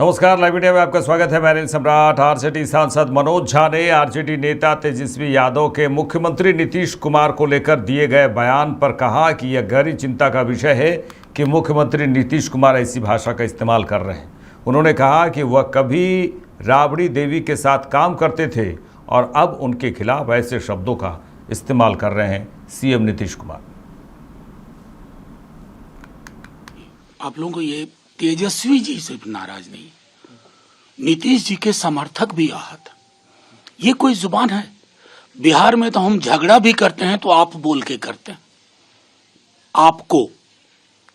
नमस्कार, live media में आपका स्वागत है। मैं अनिल सम्राट। आरजेडी सांसद मनोज झा ने आरजेडी नेता तेजस्वी यादव के मुख्यमंत्री नीतीश कुमार को लेकर दिए गए बयान पर कहा कि यह गहरी चिंता का विषय है कि मुख्यमंत्री नीतीश कुमार ऐसी भाषा का इस्तेमाल कर रहे हैं। उन्होंने कहा कि वह कभी राबड़ी देवी के साथ काम करते थे और अब उनके खिलाफ ऐसे शब्दों का इस्तेमाल कर रहे हैं सीएम नीतीश कुमार। आप लोगों को ये तेजस्वी जी सिर्फ नाराज नहीं, नीतीश जी के समर्थक भी आहत। ये कोई जुबान है? बिहार में तो हम झगड़ा भी करते हैं तो आप बोल के करते हैं। आपको,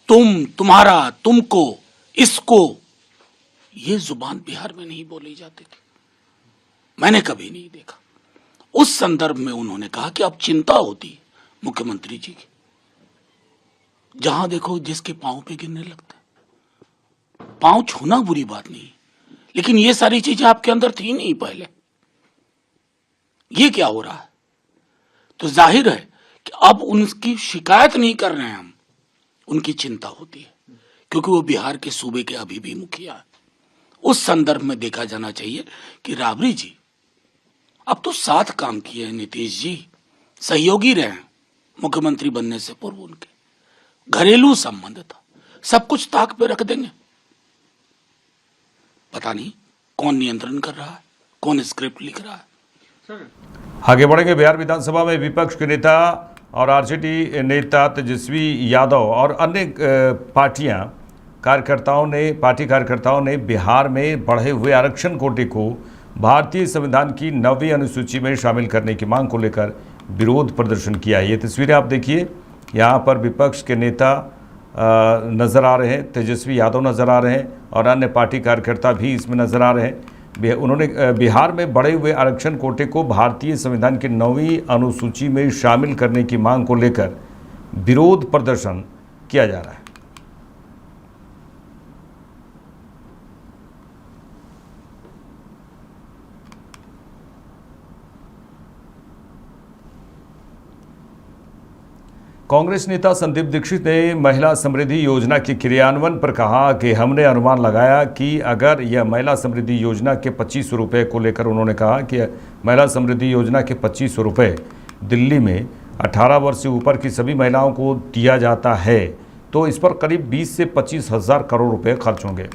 तुम, तुम्हारा, तुमको, इसको, ये जुबान बिहार में नहीं बोली जाती थी। मैंने कभी नहीं देखा। उस संदर्भ में उन्होंने कहा कि अब चिंता होती है मुख्यमंत्री जी की। जहां देखो जिसके पांव पे गिरने लगता है। पांव छूना बुरी बात नहीं, लेकिन ये सारी चीजें आपके अंदर थी नहीं पहले। ये क्या हो रहा है? तो जाहिर है कि अब उनकी शिकायत नहीं कर रहे हैं हम, उनकी चिंता होती है, क्योंकि वो बिहार के सूबे के अभी भी मुखिया है। उस संदर्भ में देखा जाना चाहिए कि राबड़ी जी अब तो साथ काम किए हैं, नीतीश जी सहयोगी रहे हैं मुख्यमंत्री बनने से पूर्व। उनके घरेलू संबंध था, सब कुछ ताक पे रख देंगे। पता नहीं कौन नियंत्रण कर रहा है, कौन स्क्रिप्ट लिख रहा है। आगे बढ़ेंगे। बिहार विधानसभा में विपक्ष के नेता और आरजेडी नेता तेजस्वी यादव और अन्य पार्टी कार्यकर्ताओं ने बिहार में बढ़े हुए आरक्षण कोटे को भारतीय संविधान की 9वीं अनुसूची में शामिल करने की मांग को लेकर विरोध प्रदर्शन किया। ये तस्वीरें आप देखिए, यहाँ पर विपक्ष के नेता नज़र आ रहे हैं, तेजस्वी यादव नज़र आ रहे हैं और अन्य पार्टी कार्यकर्ता भी इसमें नज़र आ रहे हैं। उन्होंने बिहार में बढ़े हुए आरक्षण कोटे को भारतीय संविधान की 9वीं अनुसूची में शामिल करने की मांग को लेकर विरोध प्रदर्शन किया जा रहा है। कांग्रेस नेता संदीप दीक्षित ने महिला समृद्धि योजना के क्रियान्वयन पर कहा कि हमने अनुमान लगाया कि अगर यह महिला समृद्धि योजना के 2500 रुपये को लेकर उन्होंने कहा कि महिला समृद्धि योजना के 2500 रुपये दिल्ली में 18 वर्ष से ऊपर की सभी महिलाओं को दिया जाता है तो इस पर करीब 20 से 25 हज़ार करोड़ रुपये खर्च होंगे।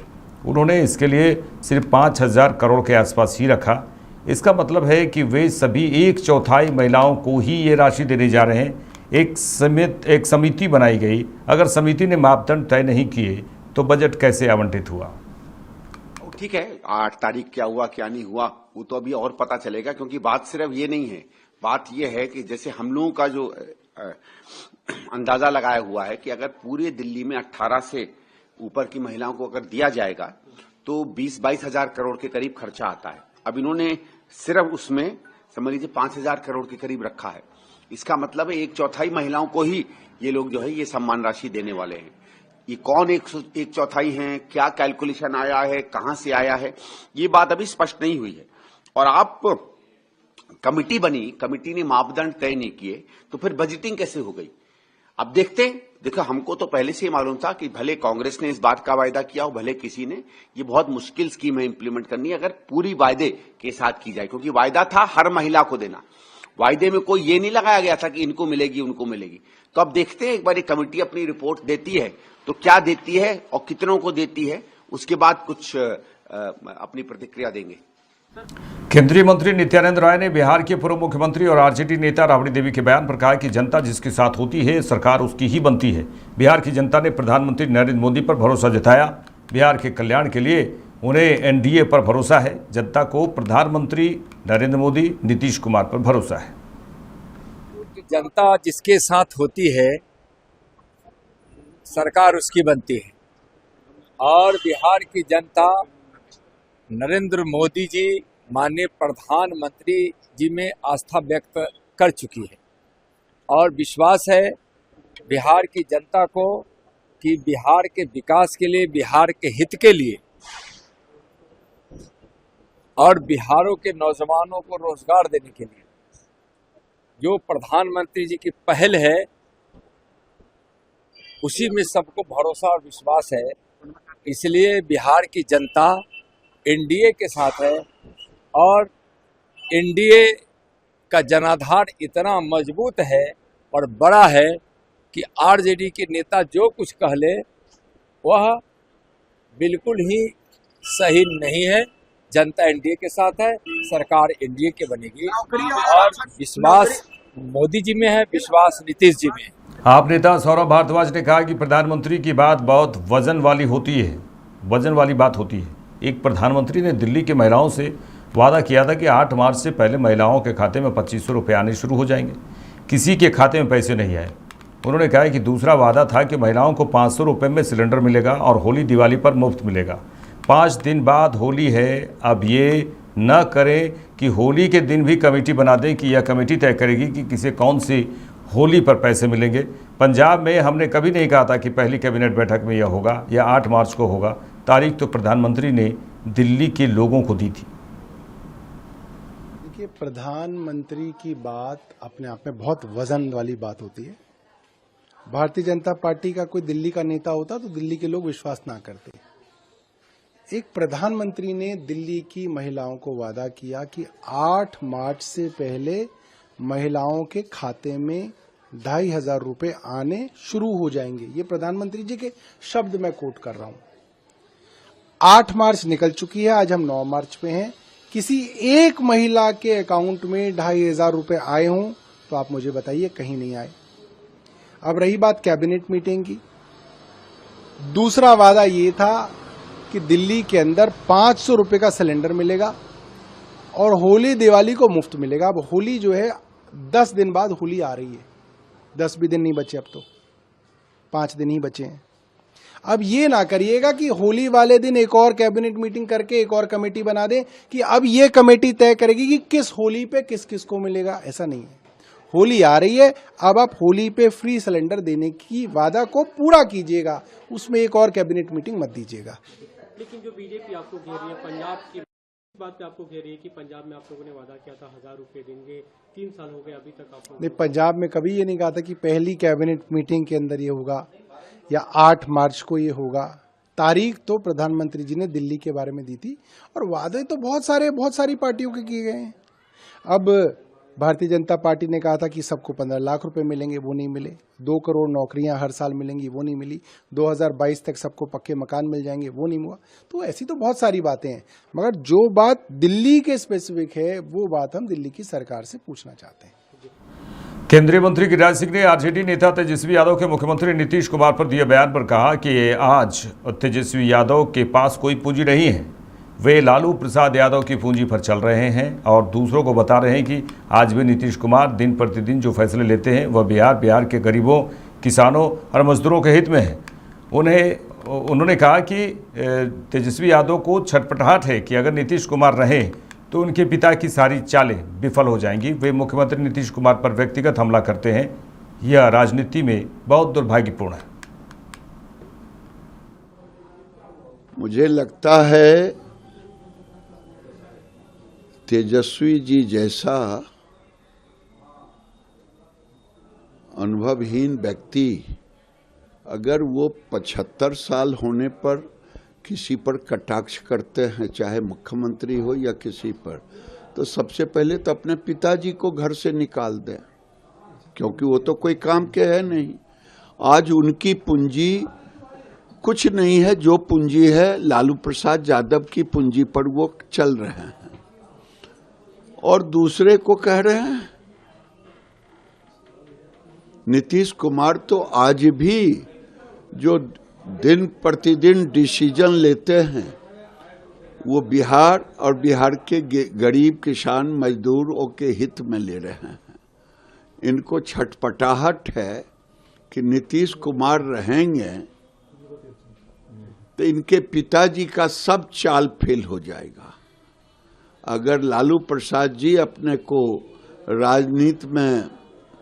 उन्होंने इसके लिए सिर्फ 5,000 करोड़ के आसपास ही रखा। इसका मतलब है कि वे सभी 1/4 महिलाओं को ही ये राशि देने जा रहे हैं। एक समिति बनाई गई। अगर समिति ने मापदंड तय नहीं किए तो बजट कैसे आवंटित हुआ? ठीक है, 8 तारीख क्या हुआ क्या नहीं हुआ वो तो अभी और पता चलेगा, क्योंकि बात सिर्फ ये नहीं है। बात ये है कि जैसे हम लोगों का जो अंदाजा लगाया हुआ है कि अगर पूरे दिल्ली में 18 से ऊपर की महिलाओं को अगर दिया जाएगा तो 20-22 हजार करोड़ के करीब खर्चा आता है। अब इन्होंने सिर्फ उसमें समझ लीजिए 5,000 करोड़ के करीब रखा है। इसका मतलब है 1/4 महिलाओं को ही ये लोग जो है ये सम्मान राशि देने वाले हैं। ये कौन 1/4 हैं, क्या कैलकुलेशन आया है, कहां से आया है, ये बात अभी स्पष्ट नहीं हुई है। और आप कमिटी बनी, कमिटी ने मापदंड तय नहीं किए तो फिर बजटिंग कैसे हो गई? अब देखते हैं। देखो, हमको तो पहले से ही मालूम था कि भले कांग्रेस ने इस बात का वायदा किया हो, भले किसी ने, ये बहुत मुश्किल स्कीम है इंप्लीमेंट करनी अगर पूरी वायदे के साथ की जाए, क्योंकि वायदा था हर महिला को देना। वायदे में कोई ये नहीं लगाया गया था कि इनको मिलेगी उनको मिलेगी। तो अब देखते हैं, एक बार कमेटी अपनी रिपोर्ट देती है तो क्या देती है और कितनों को देती है, उसके बाद कुछ अपनी प्रतिक्रिया देंगे। केंद्रीय मंत्री नित्यानंद राय ने बिहार के पूर्व मुख्यमंत्री और आरजेडी नेता राबड़ी देवी के बयान पर कहा कि जनता जिसके साथ होती है सरकार उसकी ही बनती है। बिहार की जनता ने प्रधानमंत्री नरेंद्र मोदी पर भरोसा जताया। बिहार के कल्याण के लिए उन्हें एनडीए पर भरोसा है। जनता को प्रधानमंत्री नरेंद्र मोदी, नीतीश कुमार पर भरोसा है। जनता जिसके साथ होती है सरकार उसकी बनती है और बिहार की जनता नरेंद्र मोदी जी, माननीय प्रधानमंत्री जी में आस्था व्यक्त कर चुकी है और विश्वास है बिहार की जनता को कि बिहार के विकास के लिए, बिहार के हित के लिए और बिहारों के नौजवानों को रोजगार देने के लिए जो प्रधानमंत्री जी की पहल है उसी में सबको भरोसा और विश्वास है। इसलिए बिहार की जनता एनडीए के साथ है और एनडीए का जनाधार इतना मजबूत है और बड़ा है कि आरजेडी के नेता जो कुछ कह ले वह बिल्कुल ही सही नहीं है। जनता एनडीए के साथ है, सरकार एनडीए के बनेगी और विश्वास मोदी जी में है, विश्वास नीतीश जी में है। आप नेता सौरभ भारद्वाज ने कहा कि प्रधानमंत्री की बात बहुत वजन वाली होती है, वजन वाली बात होती है। एक प्रधानमंत्री ने दिल्ली की महिलाओं से वादा किया था कि 8 मार्च से पहले महिलाओं के खाते में 2500 रुपये आने शुरू हो जाएंगे। किसी के खाते में पैसे नहीं आए। उन्होंने कहा कि दूसरा वादा था कि महिलाओं को 500 रुपये में सिलेंडर मिलेगा और होली दिवाली पर मुफ्त मिलेगा। 5 दिन बाद होली है, अब ये न करें कि होली के दिन भी कमेटी बना दें कि यह कमेटी तय करेगी कि किसे कौन सी होली पर पैसे मिलेंगे। पंजाब में हमने कभी नहीं कहा था कि पहली कैबिनेट बैठक में यह होगा या 8 मार्च को होगा। तारीख तो प्रधानमंत्री ने दिल्ली के लोगों को दी थी। देखिए, प्रधानमंत्री की बात अपने आप में बहुत वजन वाली बात होती है। भारतीय जनता पार्टी का कोई दिल्ली का नेता होता तो दिल्ली के लोग विश्वास ना करते। एक प्रधानमंत्री ने दिल्ली की महिलाओं को वादा किया कि 8 मार्च से पहले महिलाओं के खाते में 2500 रुपए आने शुरू हो जाएंगे। ये प्रधानमंत्री जी के शब्द मैं कोट कर रहा हूं। 8 मार्च निकल चुकी है, आज हम 9 मार्च पे हैं। किसी एक महिला के अकाउंट में 2500 रुपए आए हों तो आप मुझे बताइए, कहीं नहीं आए। अब रही बात कैबिनेट मीटिंग की, दूसरा वादा ये था कि दिल्ली के अंदर 500 रुपए का सिलेंडर मिलेगा और होली दिवाली को मुफ्त मिलेगा। अब होली जो है 10 दिन बाद होली आ रही है, 10 भी दिन नहीं बचे, अब तो 5 दिन ही बचे हैं। अब ये ना करिएगा कि होली वाले दिन एक और कैबिनेट मीटिंग करके एक और कमेटी बना दें कि अब ये कमेटी तय करेगी कि किस होली पे किस किस को मिलेगा। ऐसा नहीं है। होली आ रही है, अब आप होली पे फ्री सिलेंडर देने की वादा को पूरा कीजिएगा, उसमें एक और कैबिनेट मीटिंग मत दीजिएगा। लेकिन जो बीजेपी आपको घेर रही है, पंजाब की बात पे आपको घेर रही है कि पंजाब में आप लोगों ने वादा किया था 1000 रुपए देंगे, 3 साल हो गए अभी तक आप नहीं, पंजाब में कभी ये नहीं कहा था कि पहली कैबिनेट मीटिंग के अंदर ये होगा या 8 मार्च को ये होगा। तारीख तो प्रधानमंत्री जी ने दिल्ली के बारे में दी थी और वादे तो बहुत सारी पार्टियों के किए गए हैं। अब भारतीय जनता पार्टी ने कहा था कि सबको 15 लाख रुपए मिलेंगे, वो नहीं मिले। 2 करोड़ नौकरियां हर साल मिलेंगी, वो नहीं मिली। 2022 तक सबको पक्के मकान मिल जाएंगे, वो नहीं हुआ। तो ऐसी तो बहुत सारी बातें हैं, मगर जो बात दिल्ली के स्पेसिफिक है वो बात हम दिल्ली की सरकार से पूछना चाहते हैं। केंद्रीय मंत्री गिरिराज सिंह ने आरजेडी नेता तेजस्वी यादव के मुख्यमंत्री नीतीश कुमार पर दिए बयान पर कहा कि आज तेजस्वी यादव के पास कोई पूंजी नहीं है, वे लालू प्रसाद यादव की पूंजी पर चल रहे हैं और दूसरों को बता रहे हैं कि आज भी नीतीश कुमार दिन प्रतिदिन जो फैसले लेते हैं वह बिहार के गरीबों, किसानों और मजदूरों के हित में है। उन्होंने कहा कि तेजस्वी यादव को छटपटाहट है कि अगर नीतीश कुमार रहे तो उनके पिता की सारी चालें विफल हो जाएंगी। वे मुख्यमंत्री नीतीश कुमार पर व्यक्तिगत हमला करते हैं, यह राजनीति में बहुत दुर्भाग्यपूर्ण है। मुझे लगता है तेजस्वी जी जैसा अनुभवहीन व्यक्ति अगर वो 75 साल होने पर किसी पर कटाक्ष करते हैं, चाहे मुख्यमंत्री हो या किसी पर, तो सबसे पहले तो अपने पिताजी को घर से निकाल दें, क्योंकि वो तो कोई काम के है नहीं। आज उनकी पूंजी कुछ नहीं है, जो पूंजी है लालू प्रसाद यादव की पूंजी पर वो चल रहे हैं और दूसरे को कह रहे हैं। नीतीश कुमार तो आज भी जो दिन प्रतिदिन डिसीजन लेते हैं वो बिहार और बिहार के गरीब किसान मजदूरों के हित में ले रहे हैं। इनको छटपटाहट है कि नीतीश कुमार रहेंगे तो इनके पिताजी का सब चाल फेल हो जाएगा। अगर लालू प्रसाद जी अपने को राजनीति में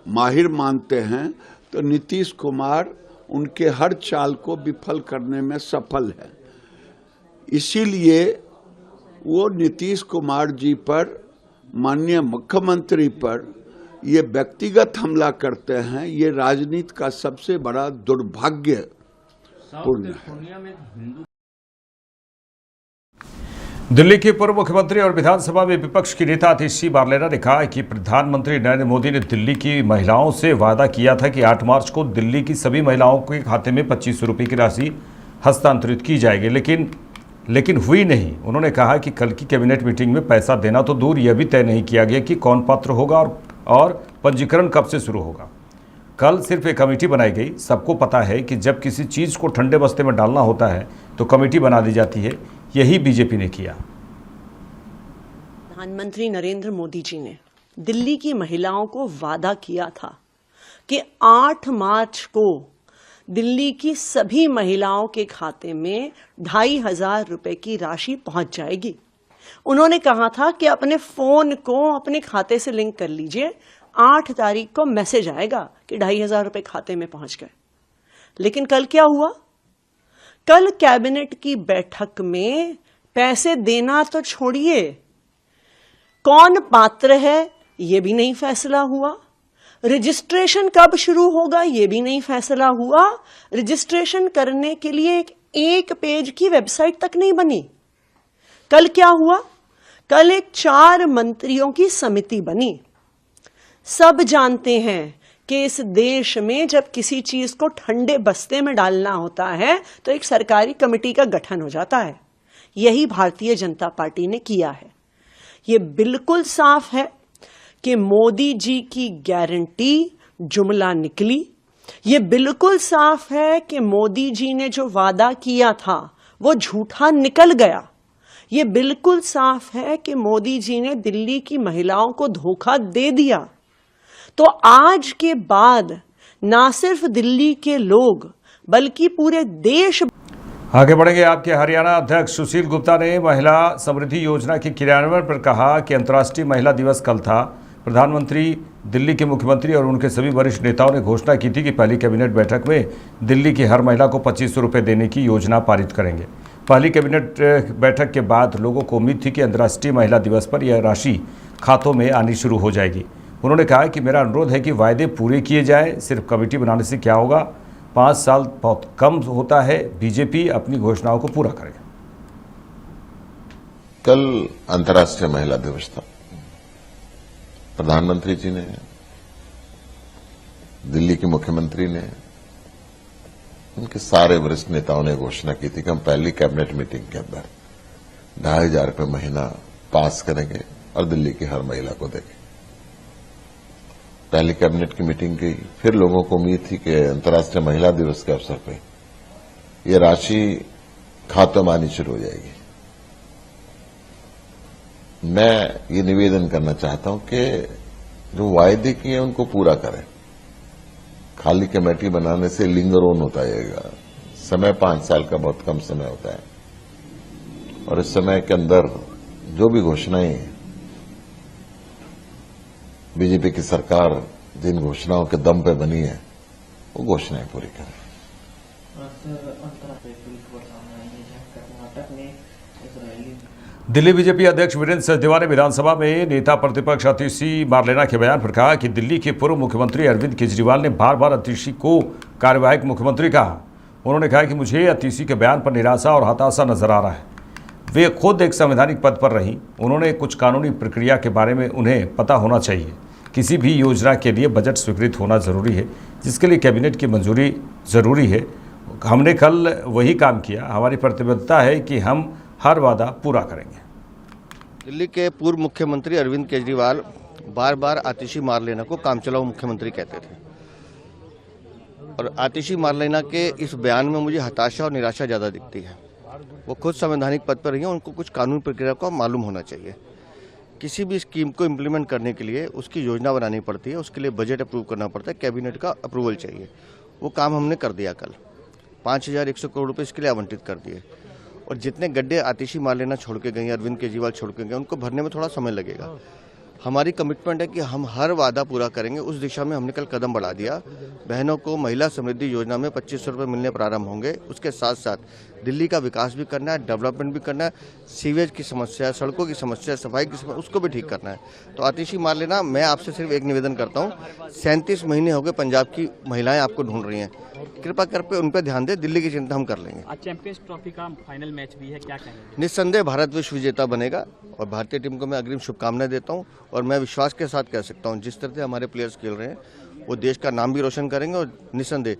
माहिर मानते हैं तो नीतीश कुमार उनके हर चाल को विफल करने में सफल है। इसीलिए वो नीतीश कुमार जी पर, माननीय मुख्यमंत्री पर ये व्यक्तिगत हमला करते हैं। ये राजनीति का सबसे बड़ा दुर्भाग्यपूर्ण है। दिल्ली के पूर्व मुख्यमंत्री और विधानसभा में विपक्ष की नेता आतिशी मारलेना ने कहा कि प्रधानमंत्री नरेंद्र मोदी ने दिल्ली की महिलाओं से वादा किया था कि 8 मार्च को दिल्ली की सभी महिलाओं के खाते में 2500 रुपये की राशि हस्तांतरित की जाएगी, लेकिन हुई नहीं। उन्होंने कहा कि कल की कैबिनेट मीटिंग में पैसा देना तो दूर, यह भी तय नहीं किया गया कि कौन पात्र होगा और पंजीकरण कब से शुरू होगा। कल सिर्फ एक कमेटी बनाई गई। सबको पता है कि जब किसी चीज़ को ठंडे बस्ते में डालना होता है तो कमेटी बना दी जाती है। यही बीजेपी ने किया। प्रधानमंत्री नरेंद्र मोदी जी ने दिल्ली की महिलाओं को वादा किया था कि 8 मार्च को दिल्ली की सभी महिलाओं के खाते में 2500 रुपए की राशि पहुंच जाएगी। उन्होंने कहा था कि अपने फोन को अपने खाते से लिंक कर लीजिए, 8 तारीख को मैसेज आएगा कि 2500 रुपए खाते में पहुंच गए। लेकिन कल क्या हुआ? कल कैबिनेट की बैठक में पैसे देना तो छोड़िए, कौन पात्र है ये भी नहीं फैसला हुआ। रजिस्ट्रेशन कब शुरू होगा ये भी नहीं फैसला हुआ। रजिस्ट्रेशन करने के लिए एक पेज की वेबसाइट तक नहीं बनी। कल क्या हुआ? कल एक 4 मंत्रियों की समिति बनी। सब जानते हैं कि इस देश में जब किसी चीज को ठंडे बस्ते में डालना होता है तो एक सरकारी कमेटी का गठन हो जाता है। यही भारतीय जनता पार्टी ने किया है। ये बिल्कुल साफ है कि मोदी जी की गारंटी जुमला निकली। ये बिल्कुल साफ है कि मोदी जी ने जो वादा किया था वो झूठा निकल गया। ये बिल्कुल साफ है कि मोदी जी ने दिल्ली की महिलाओं को धोखा दे दिया। तो आज के बाद ना सिर्फ दिल्ली के लोग बल्कि पूरे देश। आगे बढ़ेंगे। आपके हरियाणा अध्यक्ष सुशील गुप्ता ने महिला समृद्धि योजना के क्रियान्वयन पर कहा कि अंतर्राष्ट्रीय महिला दिवस कल था। प्रधानमंत्री, दिल्ली के मुख्यमंत्री और उनके सभी वरिष्ठ नेताओं ने घोषणा की थी कि पहली कैबिनेट बैठक में दिल्ली की हर महिला को 2500 रुपये देने की योजना पारित करेंगे। पहली कैबिनेट बैठक के बाद लोगों को उम्मीद थी कि अंतर्राष्ट्रीय महिला दिवस पर यह राशि खातों में आनी शुरू हो जाएगी। उन्होंने कहा कि मेरा अनुरोध है कि वायदे पूरे किए जाएं। सिर्फ कमेटी बनाने से क्या होगा? 5 साल बहुत कम होता है। बीजेपी अपनी घोषणाओं को पूरा करे। कल अंतर्राष्ट्रीय महिला दिवस था। प्रधानमंत्री जी ने, दिल्ली के मुख्यमंत्री ने, उनके सारे वरिष्ठ नेताओं ने घोषणा की थी कि हम पहली कैबिनेट मीटिंग के अंदर 2500 रुपये महीना पास करेंगे और दिल्ली की हर महिला को देंगे। पहली कैबिनेट की मीटिंग गई, फिर लोगों को उम्मीद थी कि अंतर्राष्ट्रीय महिला दिवस के अवसर पर यह राशि खातों में आनी शुरू हो जाएगी। मैं ये निवेदन करना चाहता हूं कि जो वायदे किए उनको पूरा करें। खाली कमेटी बनाने से लिंगर ऑन होता जाएगा। समय 5 साल का बहुत कम समय होता है और इस समय के अंदर जो भी घोषणाएं बीजेपी की सरकार जिन घोषणाओं के दम पे बनी है वो घोषणाएं पूरी करें। दिल्ली बीजेपी अध्यक्ष वीरेंद्र सचदेवा ने विधानसभा में नेता प्रतिपक्ष आतिशी मारलेना के बयान पर कहा कि दिल्ली के पूर्व मुख्यमंत्री अरविंद केजरीवाल ने बार बार आतिशी को कार्यवाहक मुख्यमंत्री कहा। उन्होंने कहा कि मुझे आतिशी के बयान पर निराशा और हताशा नजर आ रहा है। वे खुद एक संवैधानिक पद पर रहीं। उन्होंने कुछ कानूनी प्रक्रिया के बारे में उन्हें पता होना चाहिए। किसी भी योजना के लिए बजट स्वीकृत होना जरूरी है, जिसके लिए कैबिनेट की मंजूरी जरूरी है। हमने कल वही काम किया। हमारी प्रतिबद्धता है कि हम हर वादा पूरा करेंगे। दिल्ली के पूर्व मुख्यमंत्री अरविंद केजरीवाल बार बार आतिशी मारलेना को कामचलाऊ मुख्यमंत्री कहते थे और आतिशी मारलेना के इस बयान में मुझे हताशा और निराशा ज़्यादा दिखती है। वो खुद संवैधानिक पद पर रही हैं, उनको कुछ कानूनी प्रक्रिया को मालूम होना चाहिए। किसी भी स्कीम को इम्प्लीमेंट करने के लिए उसकी योजना बनानी पड़ती है, उसके लिए बजट अप्रूव करना पड़ता है, कैबिनेट का अप्रूवल चाहिए। वो काम हमने कर दिया। कल 5100 करोड़ रुपये इसके लिए आवंटित कर दिए और जितने गड्ढे आतिशी मारलेना छोड़ के गई, अरविंद केजरीवाल छोड़ के गए, उनको भरने में थोड़ा समय लगेगा। हमारी कमिटमेंट है कि हम हर वादा पूरा करेंगे। उस दिशा में हमने कल कदम बढ़ा दिया। बहनों को महिला समृद्धि योजना में 2500 रुपये मिलने प्रारंभ होंगे। उसके साथ साथ दिल्ली का विकास भी करना है, डेवलपमेंट भी करना है, सीवेज की समस्या, सड़कों की समस्या, सफाई की समस्या, उसको भी ठीक करना है। तो आतिशी मार लेना, मैं आपसे सिर्फ एक निवेदन करता हूँ, 37 महीने हो गए पंजाब की महिलाएं आपको ढूंढ रही हैं, कृपा करके उन पर ध्यान दें। दिल्ली की चिंता हम कर लेंगे। आज चैंपियंस ट्रॉफी का फाइनल मैच भी है, क्या कहेंगे? निस्संदेह भारत विश्व विजेता बनेगा और भारतीय टीम को मैं अग्रिम शुभकामनाएं देता हूं। और मैं विश्वास के साथ कह सकता हूं, जिस तरह से हमारे प्लेयर्स खेल रहे हैं वो देश का नाम भी रोशन करेंगे और निस्संदेह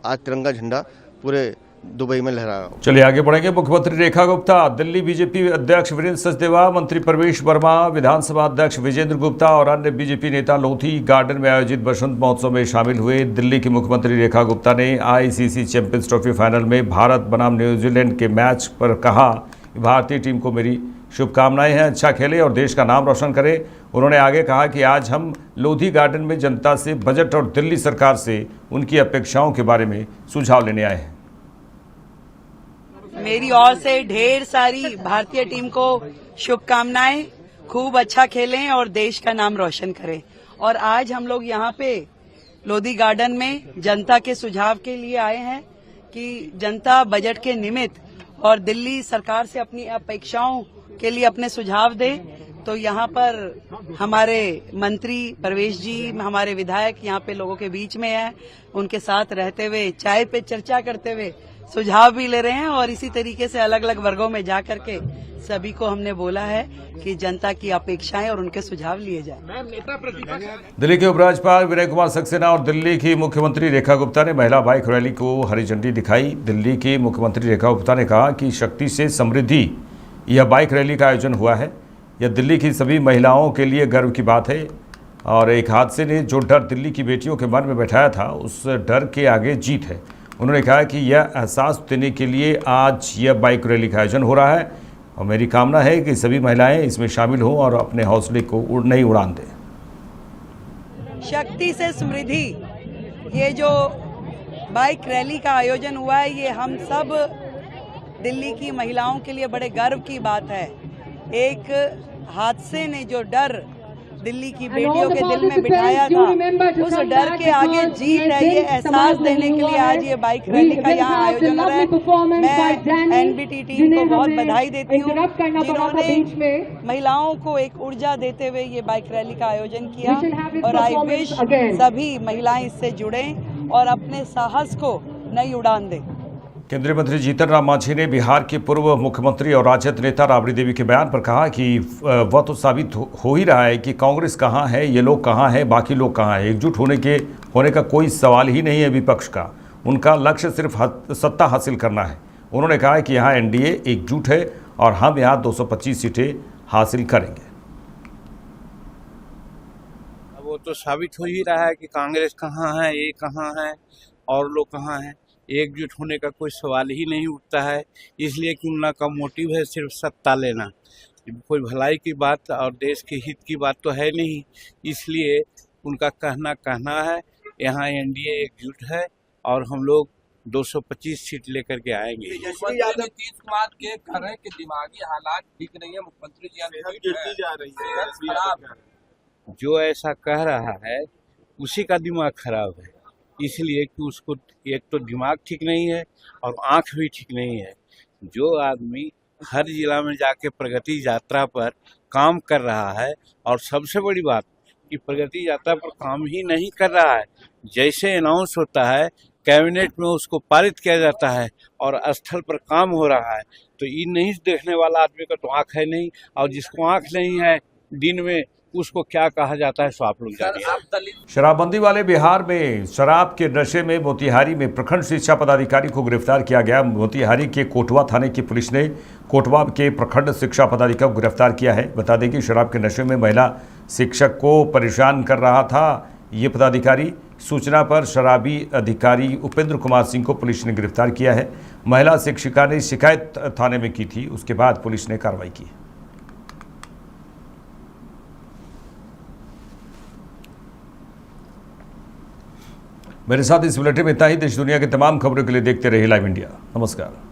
आज तिरंगा झंडा पूरे दुबई में लहरा रहा हूं। चलिए आगे बढ़ेंगे। मुख्यमंत्री रेखा गुप्ता, दिल्ली बीजेपी अध्यक्ष वीरेंद्र सचदेवा, मंत्री प्रवेश वर्मा, विधानसभा अध्यक्ष विजेंद्र गुप्ता और अन्य बीजेपी नेता लोधी गार्डन में आयोजित बसंत महोत्सव में शामिल हुए। दिल्ली की मुख्यमंत्री रेखा गुप्ता ने आईसीसी चैंपियंस ट्रॉफी फाइनल में भारत बनाम न्यूजीलैंड के मैच पर कहा, भारतीय टीम को मेरी शुभकामनाएं हैं, अच्छा खेले और देश का नाम रोशन करे। उन्होंने आगे कहा कि आज हम लोधी गार्डन में जनता से बजट और दिल्ली सरकार से उनकी अपेक्षाओं के बारे में सुझाव लेने आए हैं। मेरी ओर से ढेर सारी भारतीय टीम को शुभकामनाएं, खूब अच्छा खेलें और देश का नाम रोशन करें। और आज हम लोग यहाँ पे लोधी गार्डन में जनता के सुझाव के लिए आए हैं कि जनता बजट के निमित्त और दिल्ली सरकार से अपनी अपेक्षाओं के लिए अपने सुझाव दे। तो यहाँ पर हमारे मंत्री प्रवेश जी, हमारे विधायक यहाँ पे लोगों के बीच में हैं, उनके साथ रहते हुए चाय पे चर्चा करते हुए सुझाव भी ले रहे हैं। और इसी तरीके से अलग अलग वर्गों में जा करके सभी को हमने बोला है कि जनता की अपेक्षाएं और उनके सुझाव लिए जाएं। दिल्ली के उपराज्यपाल विनय कुमार सक्सेना और दिल्ली की मुख्यमंत्री रेखा गुप्ता ने महिला बाइक रैली को हरी झंडी दिखाई। दिल्ली की मुख्यमंत्री रेखा गुप्ता ने कहा कि शक्ति से समृद्धि यह बाइक रैली का आयोजन हुआ है। यह दिल्ली की सभी महिलाओं के लिए गर्व की बात है और एक हादसे ने जो डर दिल्ली की बेटियों के मन में बैठाया था, उस डर के आगे जीत है। उन्होंने कहा कि यह एहसास देने के लिए आज यह बाइक रैली का आयोजन हो रहा है और मेरी कामना है कि सभी महिलाएं इसमें शामिल हों और अपने हौसले को नई उड़ान दें। शक्ति से समृद्धि, ये जो बाइक रैली का आयोजन हुआ है, ये हम सब दिल्ली की महिलाओं के लिए बड़े गर्व की बात है। एक हादसे ने जो डर दिल्ली की बेटियों के दिल में बिठाया था, उस डर के आगे जीत है। ये एहसास देने के लिए आज ये बाइक रैली का यहाँ आयोजन हो रहा है। मैं एनबीटी टीम को बहुत बधाई देती हूँ, जिन्होंने महिलाओं को एक ऊर्जा देते हुए ये बाइक रैली का आयोजन किया। और आई विश सभी महिलाएं इससे जुड़ें और अपने साहस को नई उड़ान दें। केंद्रीय मंत्री जीतन राम मांझी ने बिहार के पूर्व मुख्यमंत्री और राजद नेता राबड़ी देवी के बयान पर कहा कि वह तो साबित हो ही रहा है कि कांग्रेस कहाँ है, ये लोग कहाँ हैं, बाकी लोग कहाँ हैं। एकजुट होने का कोई सवाल ही नहीं है विपक्ष का। उनका लक्ष्य सिर्फ सत्ता हासिल करना है। उन्होंने कहा कि यहाँ एनडीए एकजुट है और हम यहाँ 225 सीटें हासिल करेंगे। वो तो साबित हो ही रहा है कि कांग्रेस कहाँ है, ये कहाँ है और लोग कहाँ हैं। एकजुट होने का कोई सवाल ही नहीं उठता है, इसलिए कि उनका मोटिव है सिर्फ सत्ता लेना। कोई भलाई की बात और देश के हित की बात तो है नहीं, इसलिए उनका कहना है यहाँ एनडीए एकजुट है और हम लोग 225 सीट लेकर के आएंगे। नीतीश कुमार के कह रहे हैं कि दिमागी हालात ठीक नहीं है, मुख्यमंत्री जी गिरती जा रही है। जो ऐसा कह रहा है उसी का दिमाग खराब है, इसलिए कि उसको एक तो दिमाग ठीक नहीं है और आंख भी ठीक नहीं है। जो आदमी हर जिला में जाके प्रगति यात्रा पर काम कर रहा है और सबसे बड़ी बात कि प्रगति यात्रा पर काम ही नहीं कर रहा है, जैसे अनाउंस होता है कैबिनेट में उसको पारित किया जाता है और स्थल पर काम हो रहा है, तो ये नहीं देखने वाला आदमी का तो आँख है नहीं, और जिसको आँख नहीं है दिन में उसको क्या कहा जाता है सो आप लोग जानिए। शराबबंदी वाले बिहार में शराब के नशे में मोतिहारी में प्रखंड शिक्षा पदाधिकारी को गिरफ्तार किया गया। मोतिहारी के कोटवा थाने की पुलिस ने कोटवा के प्रखंड शिक्षा पदाधिकारी को गिरफ्तार किया है। बता दें कि शराब के नशे में महिला शिक्षक को परेशान कर रहा था ये पदाधिकारी। सूचना पर शराबी अधिकारी उपेंद्र कुमार सिंह को पुलिस ने गिरफ्तार किया है। महिला शिक्षिका ने शिकायत थाने में की थी, उसके बाद पुलिस ने कार्रवाई की। मेरे साथ इस बुलेटिन में इतना ही। देश दुनिया की तमाम खबरों के लिए देखते रहिए लाइव इंडिया। नमस्कार।